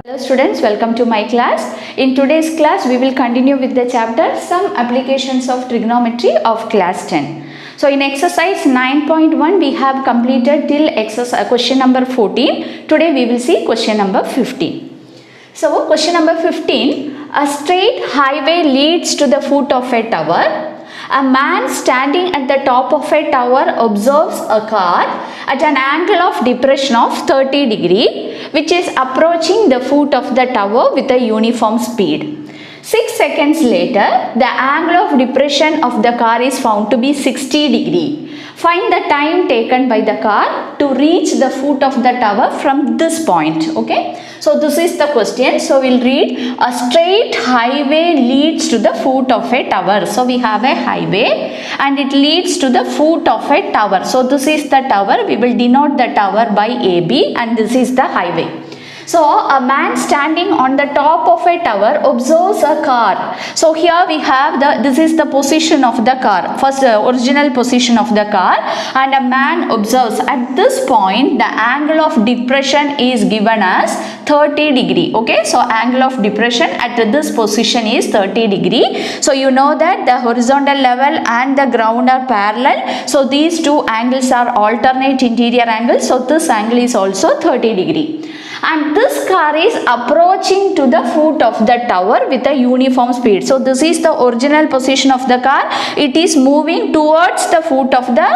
Hello students, welcome to my class. In today's class, we will continue with the chapter Some Applications of Trigonometry of class 10. So in exercise 9.1, we have completed till question number 14. Today we will see question number 15. So question number 15, a straight highway leads to the foot of a tower. A man standing at the top of a tower observes a car at an angle of depression of 30 degree, which is approaching the foot of the tower with a uniform speed. 6 seconds later, the angle of depression of the car is found to be 60 degree. Find the time taken by the car to reach the foot of the tower from this point. Okay. So this is the question. So we'll read, a straight highway leads to the foot of a tower. So we have a highway and it leads to the foot of a tower. So this is the tower. We will denote the tower by AB and this is the highway. So a man standing on the top of a tower observes a car. So here we have this is the position of the car, first original position of the car, and a man observes. At this point the angle of depression is given as 30 degree. Okay, so angle of depression at this position is 30 degree. So you know that the horizontal level and the ground are parallel. So these two angles are alternate interior angles. So this angle is also 30 degree. And this car is approaching to the foot of the tower with a uniform speed. So this is the original position of the car. It is moving towards the foot of the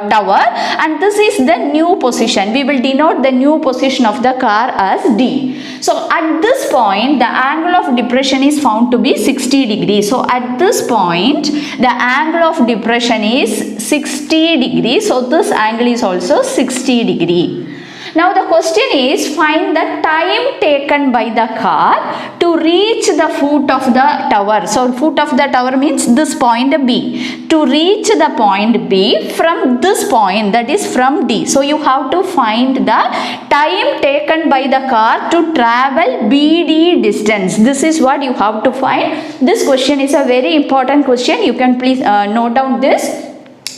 tower, and this is the new position. We will denote the new position of the car as D. So at this point the angle of depression is found to be 60 degrees. So at this point the angle of depression is 60 degrees. So this angle is also 60 degree. Now the question is, find the time taken by the car to reach the foot of the tower. So foot of the tower means this point B. To reach the point B from this point, that is from D. So you have to find the time taken by the car to travel BD distance. This is what you have to find. This question is a very important question. You can please note down this.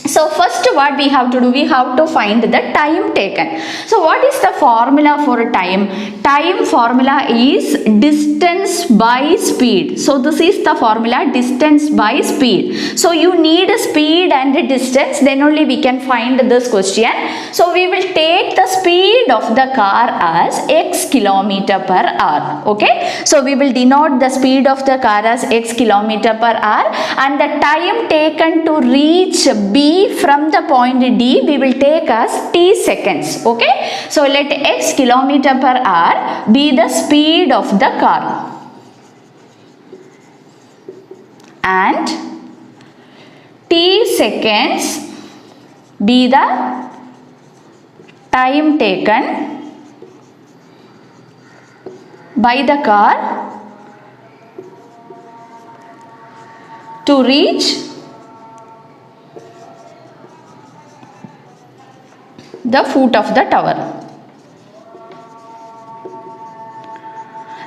So first what we have to do, we have to find the time taken. So what is the formula for time? Time formula is distance by speed. So this is the formula, distance by speed. So you need a speed and a distance, then only we can find this question. So we will take the speed of the car as x kilometer per hour. Okay. So we will denote the speed of the car as x kilometer per hour, and the time taken to reach B from the point D we will take as t seconds. Okay, so let x kilometer per hour be the speed of the car and t seconds be the time taken by the car to reach the foot of the tower.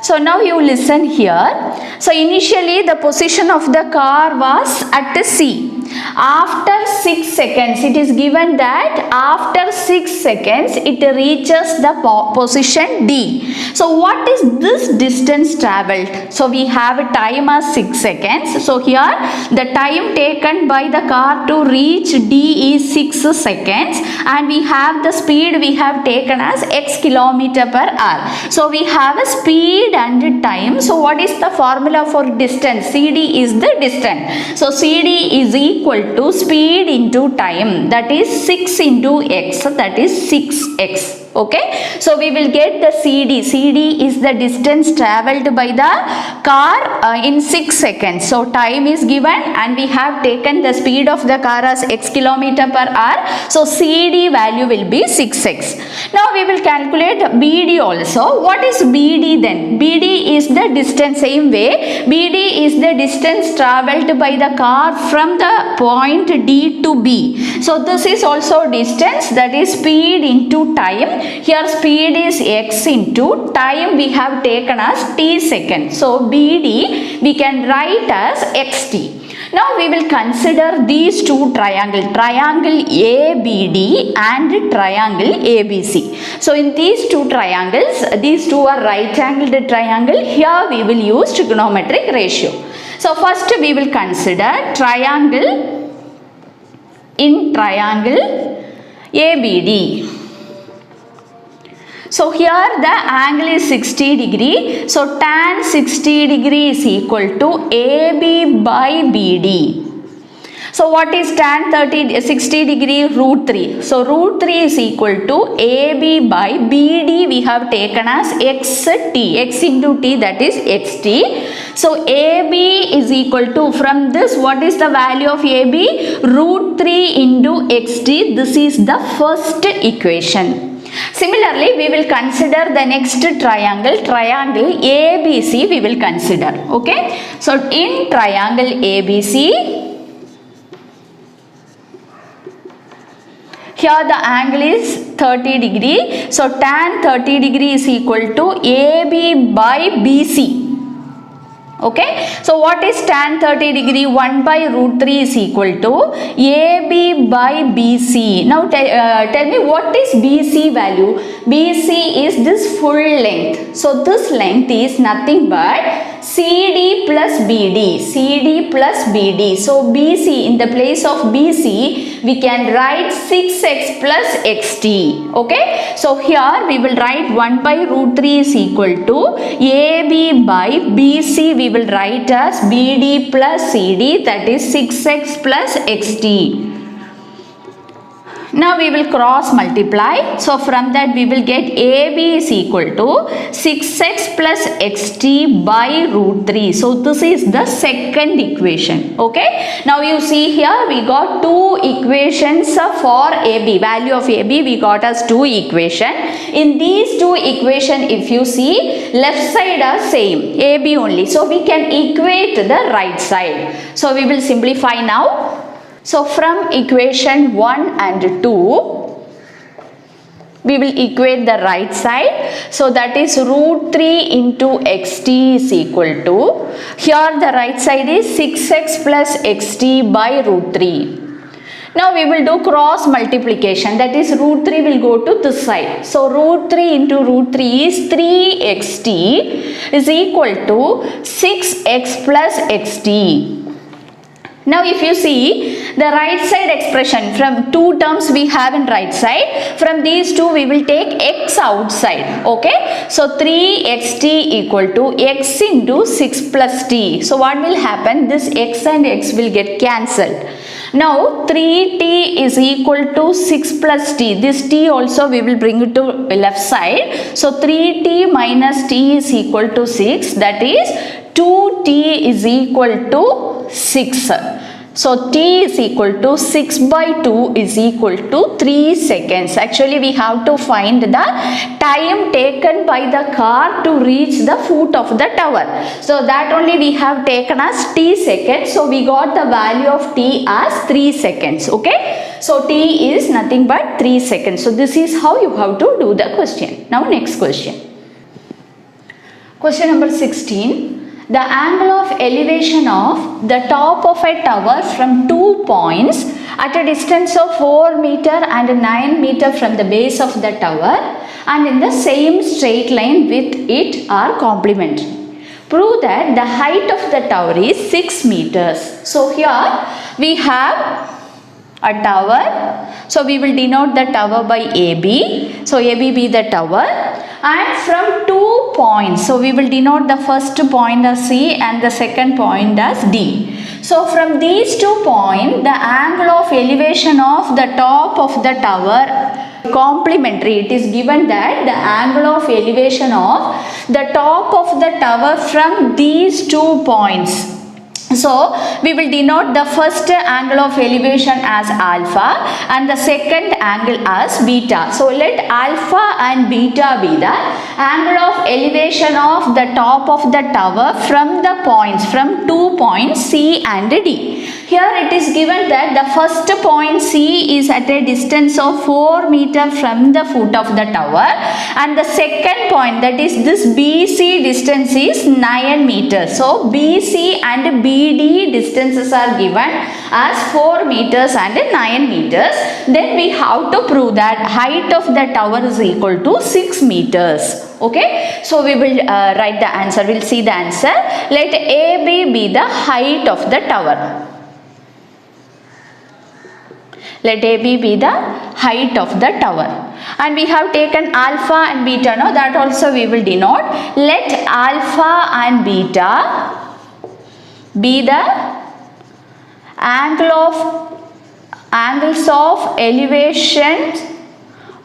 So now you listen here. So initially the position of the car was at C. After 6 seconds, it is given that after 6 seconds it reaches the position D. So what is this distance travelled? So we have a time as 6 seconds. So here the time taken by the car to reach D is 6 seconds, and we have the speed we have taken as x kilometer per hour. So we have a speed and time. So what is the formula for distance? CD is the distance. So CD is equal to speed into time, that is 6 into x, that is 6x. Okay, so we will get the CD. CD is the distance travelled by the car in 6 seconds. So time is given and we have taken the speed of the car as x kilometer per hour. So CD value will be 6x. Now we will calculate BD also. What is BD then? BD is the distance, same way. BD is the distance travelled by the car from the point D to B. So this is also distance, that is speed into time. Here speed is x into time we have taken as t seconds. So BD we can write as xt. Now we will consider these two triangles, triangle ABD and triangle ABC. So in these two triangles, these two are right angled triangle. Here we will use trigonometric ratio. So first we will consider triangle ABD. So here the angle is 60 degree. So tan 60 degree is equal to AB by BD. So what is tan 60 degree? Root 3. So root 3 is equal to AB by BD. We have taken as XT. X into T, that is XT. So AB is equal to, from this what is the value of AB? Root 3 into XT. This is the first equation. Similarly, we will consider the next triangle ABC we will consider. Okay. So in triangle ABC, here the angle is 30 degree. So tan 30 degree is equal to AB by BC. Okay. So what is tan 30 degree? 1 by root 3 is equal to AB by BC. Now tell me, what is BC value? BC is this full length. So this length is nothing but CD plus BD. CD plus BD. So BC, in the place of BC, we can write 6x plus xt. Okay. So here we will write 1 by root 3 is equal to AB by BC. We will write as BD plus CD, that is 6x plus xt. Now we will cross multiply. So from that we will get AB is equal to 6x plus xt by root 3. So this is the second equation. Okay. Now you see here we got two equations for AB. Value of AB we got as two equation. In these two equation, if you see, left side are same, AB only. So we can equate the right side. So we will simplify now. So from equation 1 and 2, we will equate the right side. So that is root 3 into xt is equal to, here the right side is 6x plus xt by root 3. Now we will do cross multiplication, that is root 3 will go to this side. So root 3 into root 3 is 3xt is equal to 6x plus xt. Now if you see the right side expression, from two terms we have in right side, from these two we will take x outside. Okay. So 3xt equal to x into 6 plus t. So what will happen? This x and x will get cancelled. Now 3t is equal to 6 plus t. This t also we will bring it to left side. So 3t minus t is equal to 6. That is 2t is equal to 6. So t is equal to 6 by 2 is equal to 3 seconds. Actually we have to find the time taken by the car to reach the foot of the tower. So that only we have taken as t seconds. So we got the value of t as 3 seconds. Okay. So t is nothing but 3 seconds. So this is how you have to do the question. Now next question. Question number 16. The angle of elevation of the top of a tower from 2 points at a distance of 4 meter and 9 meter from the base of the tower and in the same straight line with it are complementary. Prove that the height of the tower is 6 meters. So here we have a tower. So we will denote the tower by AB. So AB be the tower. And from 2 points, so we will denote the first point as C and the second point as D. So from these 2 points, the angle of elevation of the top of the tower complementary. It is given that the angle of elevation of the top of the tower from these 2 points. So we will denote the first angle of elevation as alpha and the second angle as beta. So let alpha and beta be the angle of elevation of the top of the tower from the points, from 2 points C and D. Here it is given that the first point C is at a distance of 4 meter from the foot of the tower, and the second point, that is this BC distance, is 9 meters. So BC and BD distances are given as 4 meters and 9 meters. Then we have to prove that height of the tower is equal to 6 meters. Okay, so we will write the answer. We'll see the answer. Let AB be the height of the tower. Let AB be the height of the tower. And we have taken alpha and beta. Now that also we will denote. Let alpha and beta be the angles of elevation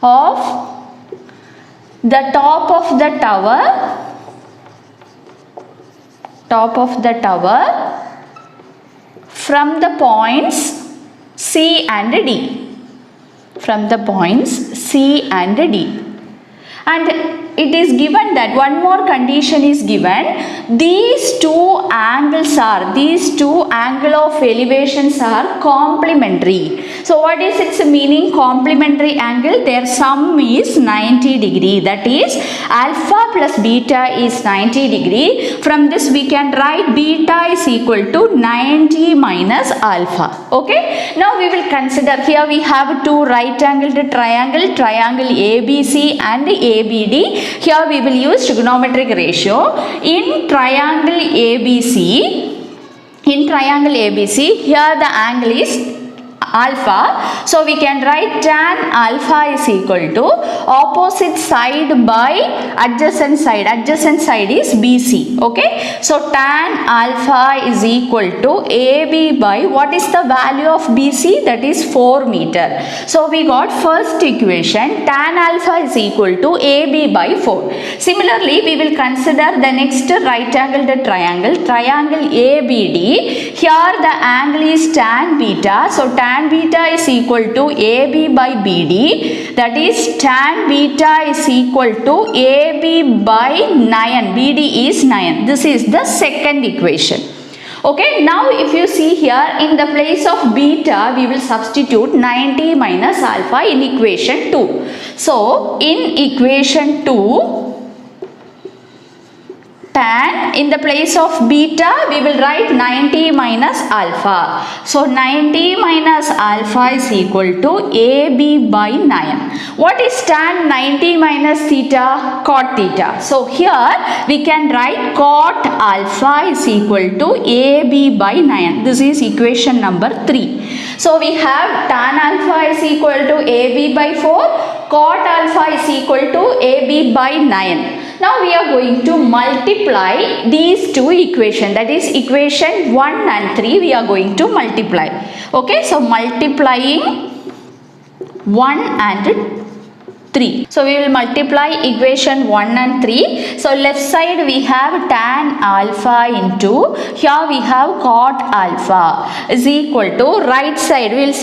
of the top of the tower from the points C and D. From the points C and D. And it is given that one more condition is given. These two angle of elevations are complementary. So what is its meaning? Complementary angle, their sum is 90 degree. That is alpha plus beta is 90 degree. From this we can write beta is equal to 90 minus alpha. Okay. Now we will consider, here we have two right angled triangle ABC and ABD. Here we will use trigonometric ratio. In triangle ABC, here the angle is alpha, so we can write tan alpha is equal to opposite side by adjacent side is BC. Okay, so tan alpha is equal to AB by, what is the value of BC? That is 4 meter. So we got first equation, tan alpha is equal to AB by 4. Similarly, we will consider the next right angled triangle ABD. Here the angle is tan beta, so tan beta is equal to AB by BD, that is tan beta is equal to AB by 9, BD is 9. This is the second equation. Okay, now if you see here, in the place of beta we will substitute 90 minus alpha in equation 2. So in equation 2, tan, in the place of beta we will write 90 minus alpha. So 90 minus alpha is equal to AB by 9. What is tan 90 minus theta? Cot theta. So here we can write cot alpha is equal to AB by 9. This is equation number 3. So we have tan alpha is equal to AB by 4, cot alpha is equal to AB by 9. Now we are going to multiply these two equations, that is equation 1 and 3 we are going to multiply. Okay, so multiplying 1 and 3. So we will multiply equation 1 and 3. So left side we have tan alpha into, here we have cot alpha is equal to, right side we will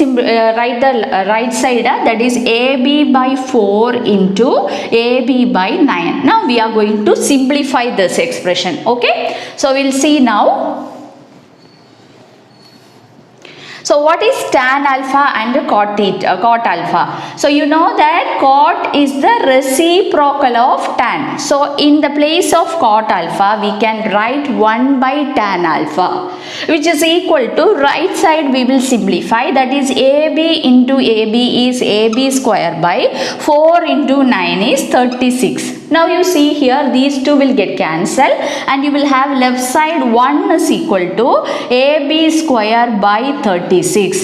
write the right side, that is AB by 4 into AB by 9. Now we are going to simplify this expression. Okay, so we will see now. So what is tan alpha and cot alpha? So you know that cot is the reciprocal of tan. So in the place of cot alpha we can write 1 by tan alpha, which is equal to, right side we will simplify, that is AB into AB is AB square by 4 into 9 is 36. Now you see here these two will get cancelled and you will have left side 1 is equal to AB square by 36.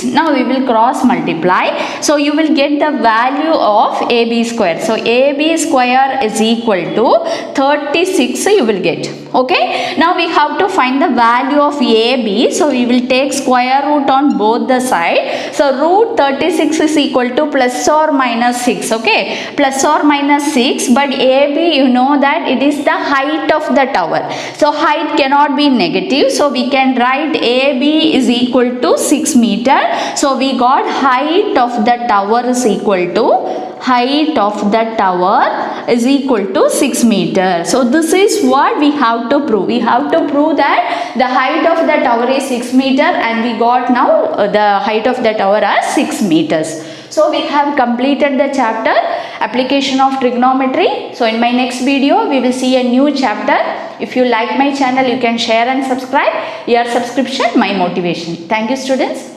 Now we will cross multiply. So you will get the value of AB square. So AB square is equal to 36 you will get. Okay. Now we have to find the value of AB. So we will take square root on both the side. So root 36 is equal to plus or minus 6. Okay. Plus or minus 6, but AB you know that it is the height of the tower. So height cannot be negative. So we can write AB is equal to 6 meter. So we got height of the tower is equal to, height of the tower is equal to 6 meters. So this is what we have to prove. We have to prove that the height of the tower is 6 meter and we got now the height of the tower as 6 meters. So we have completed the chapter application of trigonometry. So in my next video we will see a new chapter. If you like my channel, you can share and subscribe. Your subscription my motivation. Thank you students.